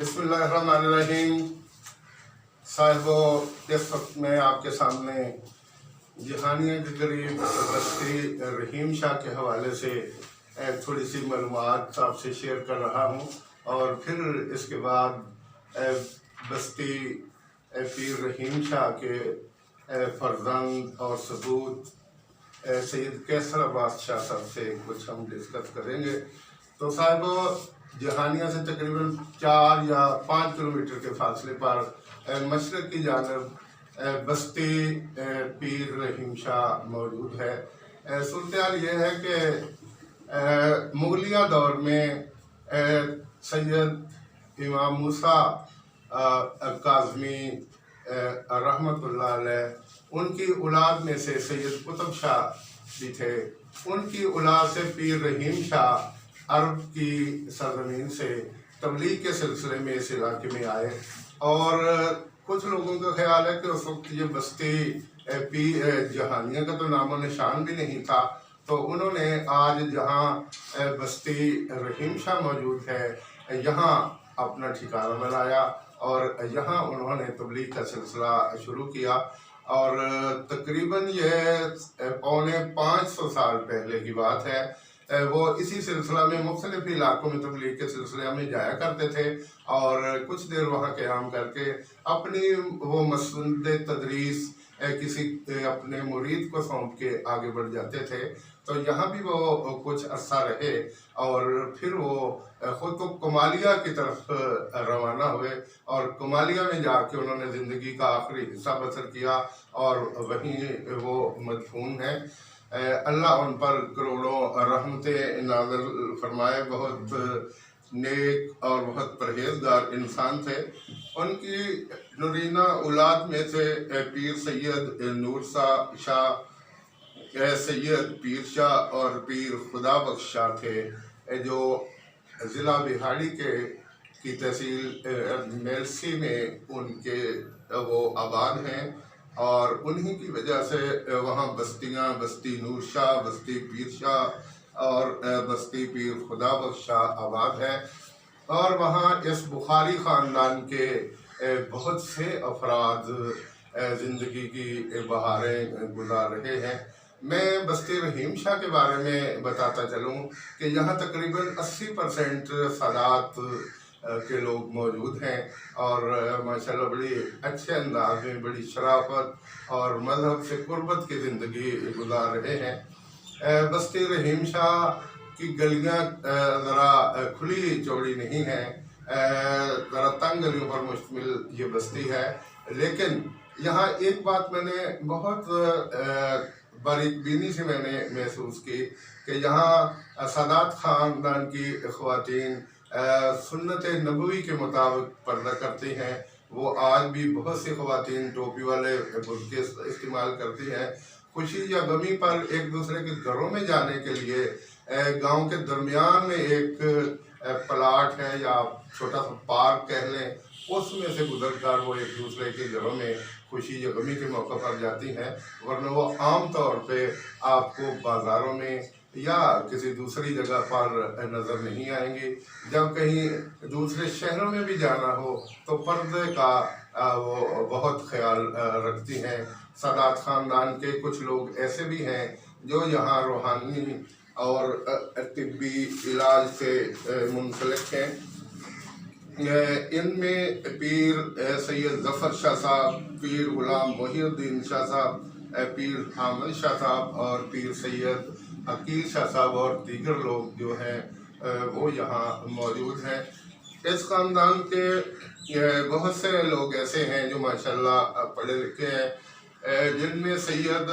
بسم اللہ الرحمن الرحیم۔ صاحبو، اس وقت میں آپ کے سامنے جہانیہ کے قریب بستی رحیم شاہ کے حوالے سے تھوڑی سی معلومات آپ سے شیئر کر رہا ہوں، اور پھر اس کے بعد بستی پیر رحیم شاہ کے فرزند اور ثبوت سید کیسر عباس شاہ صاحب سے کچھ ہم ڈسکس کریں گے۔ تو صاحبو، جہانیہ سے تقریباً 4 یا 5 کلومیٹر کے فاصلے پر مشرق کی جانب بستی پیر رحیم شاہ موجود ہے۔ صورتحال یہ ہے کہ مغلیہ دور میں سید امام موسیٰ کاظمی رحمۃ اللہ علیہ، ان کی اولاد میں سے سید قطب شاہ بھی تھے۔ ان کی اولاد سے پیر رحیم شاہ عرب کی سرزمین سے تبلیغ کے سلسلے میں اس علاقے میں آئے، اور کچھ لوگوں کا خیال ہے کہ اس وقت یہ بستی جہانیہ کا تو نام و نشان بھی نہیں تھا، تو انہوں نے آج جہاں بستی رحیم شاہ موجود ہے یہاں اپنا ٹھکانہ بنایا، اور یہاں انہوں نے تبلیغ کا سلسلہ شروع کیا، اور تقریباً یہ 450 سال پہلے کی بات ہے۔ وہ اسی سلسلہ میں مختلف علاقوں میں تبلیغ کے سلسلے میں جایا کرتے تھے، اور کچھ دیر وہاں قیام کر کے اپنی وہ مسند تدریس کسی اپنے مرید کو سونپ کے آگے بڑھ جاتے تھے۔ تو یہاں بھی وہ کچھ عرصہ رہے، اور پھر وہ خود کو کمالیہ کی طرف روانہ ہوئے، اور کمالیہ میں جا کے انہوں نے زندگی کا آخری حصہ بسر کیا، اور وہیں وہ مدفون ہیں۔ اللہ ان پر کروڑوں رحمتیں نازل فرمائے۔ بہت نیک اور بہت پرہیزگار انسان تھے۔ ان کی نرینہ اولاد میں سے پیر سید نور شاہ، سید پیر شاہ اور پیر خدا بخش شاہ تھے، جو ضلع بہاڑی کی تحصیل میلسی میں ان کے وہ آباد ہیں، اور انہی کی وجہ سے وہاں بستیاں بستی نور شاہ، بستی پیر شاہ اور بستی پیر خدا بخش شاہ آباد ہے، اور وہاں اس بخاری خاندان کے بہت سے افراد زندگی کی بہاریں گزار رہے ہیں۔ میں بستی رحیم شاہ کے بارے میں بتاتا چلوں کہ یہاں تقریباً 80% سادات کے لوگ موجود ہیں، اور ماشاءاللہ بڑی اچھے انداز میں، بڑی شرافت اور مذہب سے قربت کی زندگی گزار رہے ہیں۔ بستی رحیم شاہ کی گلیاں ذرا کھلی چوڑی نہیں ہیں، ذرا تنگ گلیوں پر مشتمل یہ بستی ہے، لیکن یہاں ایک بات میں نے بہت باریک بینی سے میں نے محسوس کی کہ یہاں سادات خاندان کی خواتین سنت نبوی کے مطابق پردہ کرتی ہیں۔ وہ آج بھی بہت سی خواتین ٹوپی والے برقعے استعمال کرتی ہیں۔ خوشی یا غمی پر ایک دوسرے کے گھروں میں جانے کے لیے گاؤں کے درمیان میں ایک پلاٹ ہے، یا چھوٹا سا پارک کہہ لیں، اس میں سے گزر کر وہ ایک دوسرے کے گھروں میں خوشی یا غمی کے موقع پر جاتی ہیں، ورنہ وہ عام طور پہ آپ کو بازاروں میں یا کسی دوسری جگہ پر نظر نہیں آئیں گی۔ جب کہیں دوسرے شہروں میں بھی جانا ہو تو پردے کا وہ بہت خیال رکھتی ہیں۔ سادات خاندان کے کچھ لوگ ایسے بھی ہیں جو یہاں روحانی اور طبی علاج سے منسلک ہیں۔ ان میں پیر سید ظفر شاہ صاحب، پیر غلام محی الدین شاہ صاحب، پیر حامد شاہ صاحب اور پیر سید عقیل شاہ صاحب اور دیگر لوگ جو ہیں وہ یہاں موجود ہیں۔ اس خاندان کے بہت سے لوگ ایسے ہیں جو ماشاءاللہ پڑھے لکھے ہیں، جن میں سید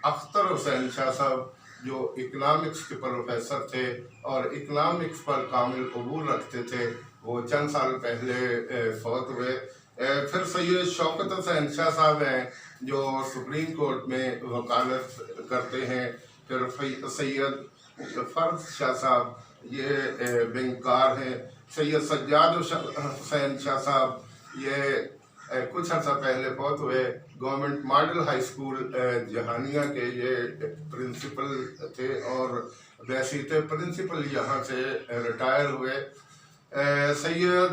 اختر حسین شاہ صاحب جو اکنامکس کے پروفیسر تھے اور اکنامکس پر کامل عبور رکھتے تھے، وہ چند سال پہلے فوت ہوئے۔ پھر سید شوکت حسین شاہ صاحب ہیں جو سپریم کورٹ میں وکالت کرتے ہیں۔ پھر سید فرد شاہ صاحب یہ بینکار ہیں۔ سید سجاد حسین شاہ صاحب یہ کچھ عرصہ پہلے فوت ہوئے، government model high school Jahania کے یہ پرنسپل تھے، اور بحیثیت پرنسپل یہاں سے ریٹائر ہوئے۔ سید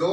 2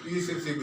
PCCB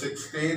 16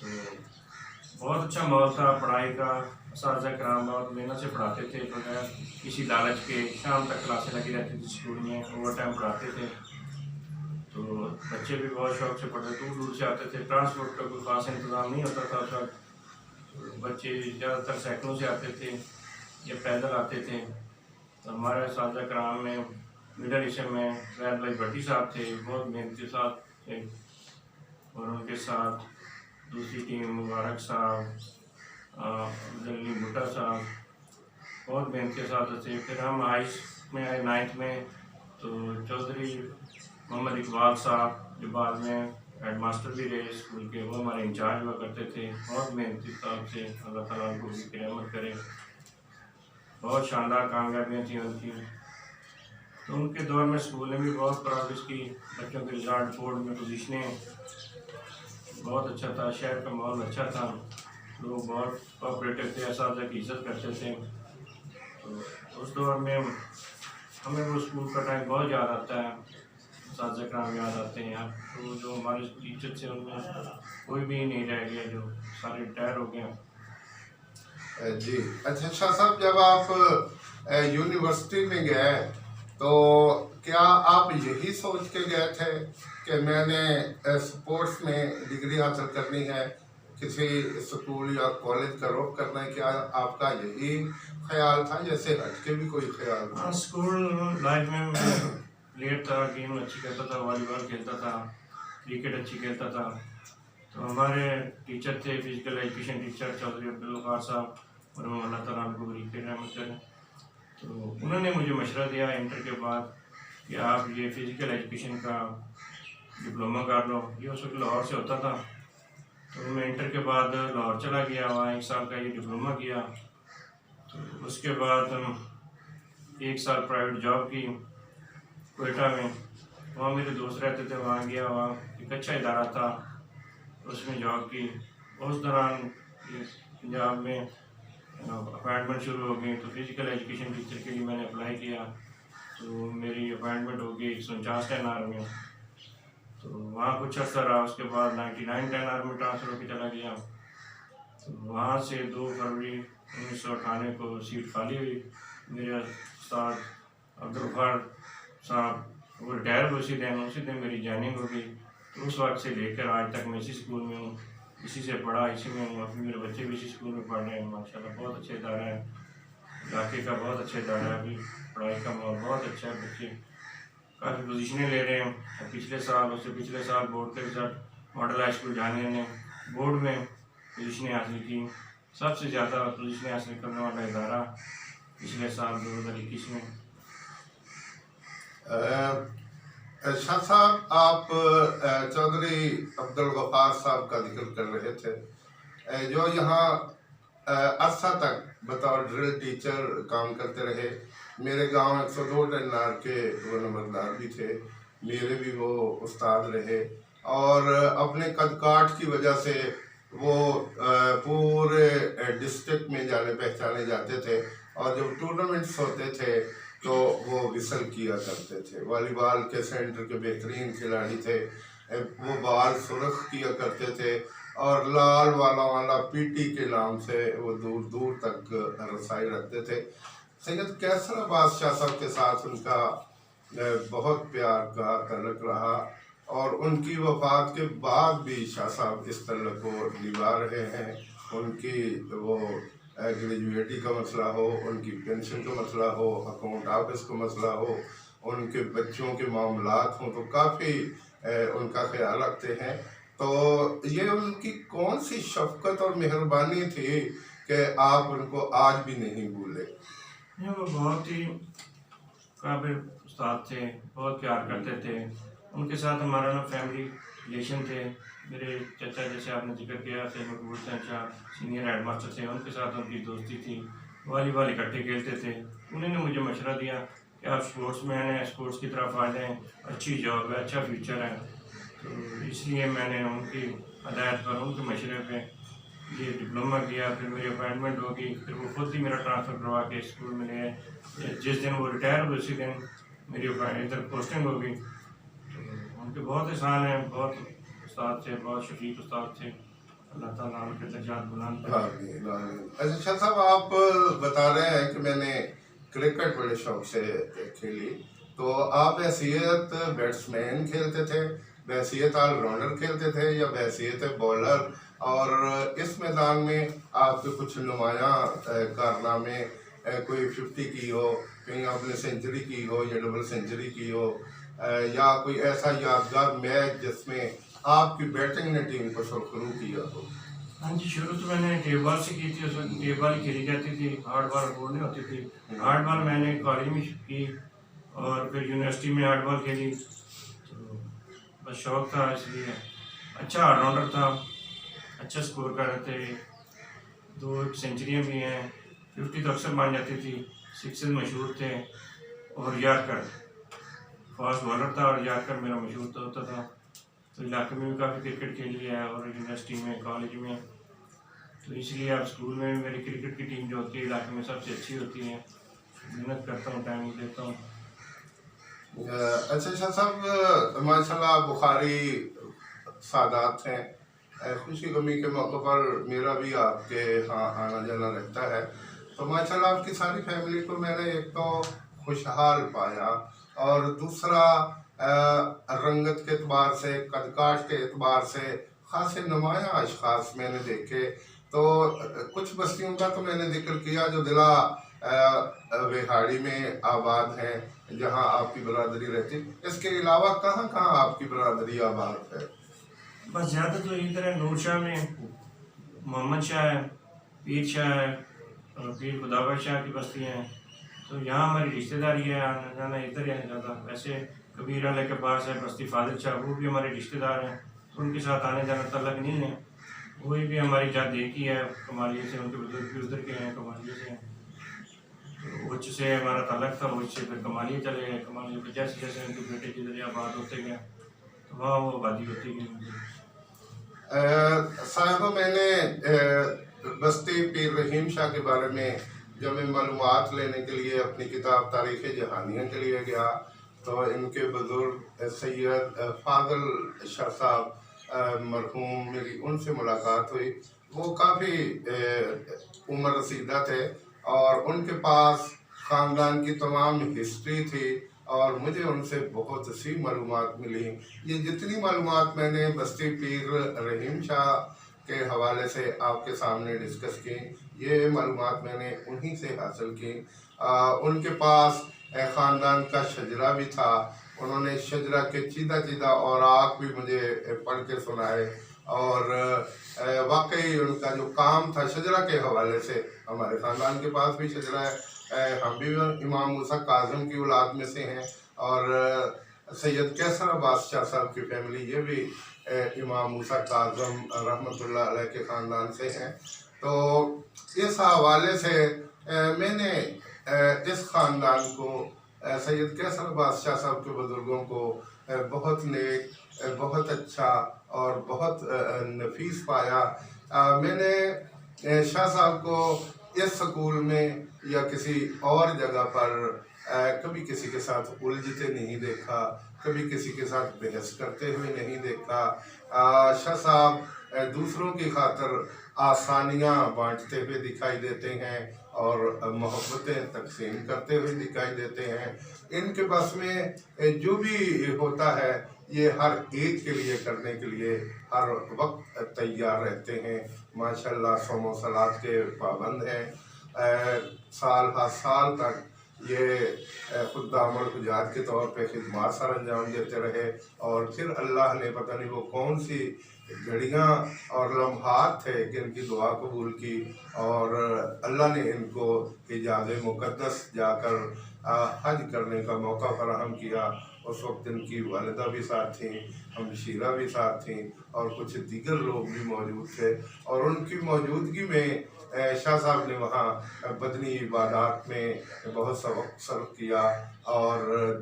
تو بہت اچھا ماحول تھا پڑھائی کا. اساتذہ کرام بہت محنت سے پڑھاتے تھے بغیر کسی لالچ کے. شام تک کلاسیں لگی رہتی تھی اسکول میں, اوور ٹائم پڑھاتے تھے. تو بچے بھی بہت شوق سے پڑھتے, دور دور سے آتے تھے. ٹرانسپورٹ کا کوئی خاص انتظام نہیں ہوتا تھا اس وقت. بچے زیادہ تر سائیکلوں سے آتے تھے یا پیدل آتے تھے. تو ہمارے اساتذہ کرام میں مڈل ایشیا میں زید بھائی بھٹی صاحب تھے, بہت محنتی صاحب تھے. اور ان کے ساتھ دوسری ٹیم مبارک صاحب, علی بھٹا صاحب, بہت محنتی اساتذہ تھے. پھر ہم ہائیس میں آئے 9th میں, تو چودھری محمد اقبال صاحب جو بعد میں ہیڈ ماسٹر بھی رہے اسکول کے, وہ ہمارے انچارج ہوا کرتے تھے. بہت محنتی صاحب تھے, اللہ تعالیٰ ان کو بھی رحمت کرے. بہت شاندار کامیابیاں تھیں ان کی. تو ان کے دور میں اسکول نے بھی بہت پروگرس کی. بچوں کے ریزلٹ بورڈ میں پوزیشنیں بہت اچھا تھا. شہر کا ماحول اچھا تھا, لوگ بہت کوآپریٹو تھے, اساتذہ کی عزت کرتے تھے. تو اس دور میں ہمیں وہ اسکول کا ٹائم بہت یاد آتا ہے. اساتذہ کرام یاد آتے ہیں. تو جو ہمارے ٹیچر تھے ان میں کوئی بھی نہیں رہ گیا, جو سارے ریٹائر ہو گئے. جی اچھا شاہ صاحب, جب آپ یونیورسٹی میں گئے تو کیا آپ یہی سوچ کے گئے تھے کہ میں نے اسپورٹس میں ڈگری حاصل کرنی ہے, کسی اسکول یا کالج کا رخ کرنا ہے؟ کیا آپ کا یہی خیال تھا, جیسے ہٹ کے بھی کوئی خیال تھا؟ اسکول لائف میں پلیئر تھا, گیم اچھی کھیلتا تھا, والی بال کھیلتا تھا, کرکٹ اچھی کھیلتا تھا. تو ہمارے ٹیچر تھے physical education teacher Chaudhry Abdul Ghaffar Sahib, اور اللہ تعالیٰ ان کو بریک رحمت کریں. تو انہوں نے مجھے مشورہ دیا انٹر کے بعد کہ آپ یہ فزیکل ایجوکیشن کا ڈپلومہ کر لو. یہ اس وقت لاہور سے ہوتا تھا. تو میں انٹر کے بعد لاہور چلا گیا, وہاں 1 سال کا یہ ڈپلومہ کیا. تو اس کے بعد 1 سال پرائیویٹ جاب کی کوئٹہ میں. وہاں میرے دوست رہتے تھے, وہاں گیا. وہاں ایک اچھا ادارہ تھا, اس میں جاب کی. اس دوران پنجاب میں اپائنٹمنٹ شروع ہو گئی. تو فزیکل ایجوکیشن ٹیچر کے لیے میں نے اپلائی کیا. تو میری اپائنٹمنٹ ہو گئی 149 10R میں. تو وہاں کچھ عرصہ رہا. اس کے بعد 99 10R میں ٹرانسفر ہو کے چلا گیا. تو وہاں سے 2 فروری 1998 کو سیٹ خالی ہوئی. میرے استاد عبدالغفار صاحب وہ ریٹائر ہوئے اسی دن میری جوائننگ ہو گئی. تو اس وقت سے لے کر آج تک میں اسی اسکول میں ہوں, اسی سے پڑھا, اسی میں ہوں. ابھی میرے بچے بھی اسی اسکول میں پڑھ رہے ہیں ماشاء اللہ. بہت اچھا ادارہ ہے, علاقے کا بہت اچھا ادارہ ہے. ابھی پڑھائی کا ماحول بہت اچھا ہے, بچے کافی پوزیشنیں لے رہے ہیں. پچھلے سال اس سے پچھلے سال بورڈ کے رزلٹ ماڈل ہائی اسکول جانے نے بورڈ میں پوزیشنیں حاصل کی. سب سے زیادہ پوزیشنیں حاصل کرنے والا ادارہ پچھلے سال 2021 میں. شاہ صاحب, آپ چودھری عبدالغفار صاحب کا ذکر کر رہے تھے, جو یہاں عرصہ تک بطور ڈرل ٹیچر کام کرتے رہے. میرے گاؤں 102 10R کے وہ نمبردار بھی تھے, میرے بھی وہ استاد رہے. اور اپنے قد کاٹ کی وجہ سے وہ پورے ڈسٹرکٹ میں جانے پہچانے جاتے تھے. اور جب ٹورنامنٹس ہوتے تھے تو وہ وصل کیا کرتے تھے. والی بال کے سینٹر کے بہترین کھلاڑی تھے. وہ بال سرخ کیا کرتے تھے, اور لال والا پی ٹی کے نام سے وہ دور دور تک رسائی رکھتے تھے. سید کیسر عباس شاہ صاحب کے ساتھ ان کا بہت پیار کا تعلق رہا, اور ان کی وفات کے بعد بھی شاہ صاحب اس تعلق کو نبھا رہے ہیں. ان کی وہ گریجویٹی کا مسئلہ ہو, ان کی پینشن کا مسئلہ ہو, اکاؤنٹ آفس کا مسئلہ ہو, ان کے بچوں کے معاملات ہوں, تو کافی ان کا خیال رکھتے ہیں. تو یہ ان کی کون سی شفقت اور مہربانی تھی کہ آپ ان کو آج بھی نہیں بھولے؟ وہ بہت ہی قابل استاد تھے, بہت پیار کرتے تھے. ان کے ساتھ ہمارا نا فیملی ریلیشن تھے. میرے چچا جیسے آپ نے ذکر کیا تھے, مقبول چچا سینئر ہیڈ ماسٹر تھے, ان کے ساتھ ان کی دوستی تھی. والی بال اکٹھے کھیلتے تھے. انہوں نے مجھے مشورہ دیا کہ آپ اسپورٹس مین ہیں, اسپورٹس کی طرف آ جائیں, اچھی جاب ہے, اچھا فیوچر ہے. تو اس لیے میں نے ان کی ہدایت پر, ان کے مشورے پہ یہ ڈپلومہ کیا. پھر میری اپائنٹمنٹ ہوگی, پھر وہ خود ہی میرا ٹرانسفر کروا کے اسکول میں لے. جس دن وہ ریٹائر ہوئے اسی دن میری ادھر پوسٹنگ ہوگی. تو ان کے بہت احسان ہیں, بہت استاد تھے, بہت شفیق استاد تھے. اللہ تعالیٰ ان کے درجات بلند کرے۔ آمین آمین۔ اچھا شاہ صاحب، آپ بتا رہے ہیں کہ میں نے کرکٹ بڑے شوق سے کھیلی، تو آپ بحیثیت بیٹسمین کھیلتے تھے، بحیثیت آل راؤنڈر کھیلتے تھے، یا بحیثیت بولر؟ اور اس میدان میں آپ کے کچھ نمایاں کارنامے، کوئی 50 کی ہو، کہیں آپ نے سینچری کی ہو یا ڈبل سینچری کی ہو، یا کوئی ایسا یادگار میچ جس میں آپ کی بیٹنگ نے ٹیم کو سرخرو کیا ہو؟ ہاں جی، شروع تو میں نے ٹیپ بال سے کی تھی، اس وقت ٹیپ بال کھیلی جاتی تھی، ہارڈ بال بول نہیں ہوتی تھی۔ ہارڈ بال میں نے کالج میں کی اور پھر یونیورسٹی میں ہارڈ بال کھیلی، تو بس شوق تھا، اس لیے اچھا آل راؤنڈر تھا، اچھا اسکور کر رہے تھے، 2 سینچریاں بھی ہیں، 50 تو اکثر مان جاتی تھی، 6 مشہور تھے، اور یارکر فاسٹ بالر تھا، اور یارکر میرا مشہور تو ہوتا تھا۔ تو علاقے میں بھی کافی کرکٹ کھیلی ہے، اور یونیورسٹی میں، کالج میں، تو اس لیے اب اسکول میں میری کرکٹ کی ٹیم جو ہوتی ہے علاقے میں سب سے اچھی ہوتی ہے، محنت کرتا ہوں، ٹائم دیتا ہوں۔ اچھا شاہ صاحب، ماشاء اللہ بخاری سادات ہیں، خوشی غمی کے موقع پر میرا بھی آپ کے ہاں آنا جانا رہتا ہے، تو ماشاء اللہ آپ کی ساری فیملی کو میں نے ایک تو خوشحال پایا، اور دوسرا رنگت کے اعتبار سے، قدکاش کے اعتبار سے خاصے نمایاں اشخاص میں نے دیکھے۔ تو کچھ بستیوں کا تو میں نے ذکر کیا جو ضلع وہاڑی میں آباد ہیں، جہاں آپ کی برادری رہتی، اس کے علاوہ کہاں کہاں آپ کی برادری آباد ہے؟ بس زیادہ تو ادھر ہے، نور شاہ میں محمد شاہ ہے، پیر شاہ ہے، اور پیر خداوت شاہ کی بستی ہیں، تو یہاں ہماری رشتہ داری ہے، آنا جانا ادھر ہے زیادہ۔ ویسے کبیر والے کے پاس ہے بستی فاضل شاہ، وہ بھی ہمارے رشتہ دار ہیں، تو ان کے ساتھ آنے جانا تعلق نہیں ہے، وہی بھی ہماری جد ایک ہی ہے، کمالیے سے، ان کے بزرگ بھی ادھر کے ہیں، کمالیے سے ہیں، تو اچھ سے ہمارا تعلق تھا، اچھ سے پھر کمالیے چلے گئے، کمالیے پہ جیسے جیسے ان کے بیٹے جدھر آباد ہوتے گئے تو وہاں وہ آبادی ہوتی گئی۔ صاحبہ، میں نے بستی پیر رحیم شاہ کے بارے میں جب میں معلومات لینے کے لیے اپنی کتاب تاریخ جہانیہ کے لیے گیا، تو ان کے بزرگ سید فاضل شاہ صاحب مرحوم، میری ان سے ملاقات ہوئی۔ وہ کافی عمر رسیدہ تھے، اور ان کے پاس خاندان کی تمام ہسٹری تھی، اور مجھے ان سے بہت سی معلومات ملی۔ یہ جتنی معلومات میں نے بستی پیر رحیم شاہ کے حوالے سے آپ کے سامنے ڈسکس کی، یہ معلومات میں نے انہی سے حاصل کی۔ ان کے پاس خاندان کا شجرہ بھی تھا، انہوں نے شجرہ کے چیدہ چیدہ اوراق بھی مجھے پڑھ کے سنائے، اور واقعی ان کا جو کام تھا شجرہ کے حوالے سے، ہمارے خاندان کے پاس بھی شجرہ ہے، ہم بھی امام موسیٰ کاظم کی اولاد میں سے ہیں، اور سید کیسر عباس شاہ صاحب کی فیملی یہ بھی امام موسیٰ کاظم رحمۃ اللہ علیہ کے خاندان سے ہیں۔ تو اس حوالے سے میں نے اس خاندان کو، سید کیسر عباس شاہ صاحب کے بزرگوں کو بہت نیک، بہت اچھا اور بہت نفیس پایا۔ میں نے شاہ صاحب کو اس سکول میں یا کسی اور جگہ پر کبھی کسی کے ساتھ الجھتے نہیں دیکھا، کبھی کسی کے ساتھ بحث کرتے ہوئے نہیں دیکھا۔ شاہ صاحب دوسروں کی خاطر آسانیاں بانٹتے ہوئے دکھائی دیتے ہیں، اور محبتیں تقسیم کرتے ہوئے دکھائی دیتے ہیں۔ ان کے بس میں جو بھی ہوتا ہے یہ ہر ایک کے لیے کرنے کے لیے ہر وقت تیار رہتے ہیں۔ ماشاءاللہ صوم و صلات کے پابند ہیں، سال ہر سال تک یہ خدام الحجاج کے طور پہ خدمات سر انجام دیتے رہے، اور پھر اللہ نے پتہ نہیں وہ کون سی گھڑیاں اور لمحات تھے کہ ان کی دعا قبول کی، اور اللہ نے ان کو حجاز مقدس جا کر حج کرنے کا موقع فراہم کیا۔ اس وقت ان کی والدہ بھی ساتھ تھیں، ہمشیرہ بھی ساتھ تھیں، اور کچھ دیگر لوگ بھی موجود تھے، اور ان کی موجودگی میں شاہ صاحب نے وہاں بدنی عبادات میں بہت سا وقت صرف کیا، اور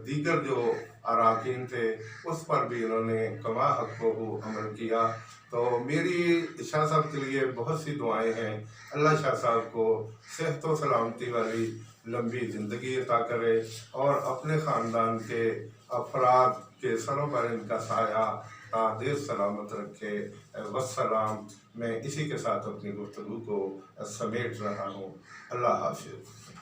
دیگر جو اراکین تھے اس پر بھی انہوں نے کما حق و عمل کیا۔ تو میری شاہ صاحب کے لیے بہت سی دعائیں ہیں، اللہ شاہ صاحب کو صحت و سلامتی والی لمبی زندگی عطا کرے، اور اپنے خاندان کے افراد کے سروں پر ان کا سایہ دیر سلامت رکھے۔ والسلام۔ میں اسی کے ساتھ اپنی گفتگو کو سمیٹ رہا ہوں۔ اللہ حافظ۔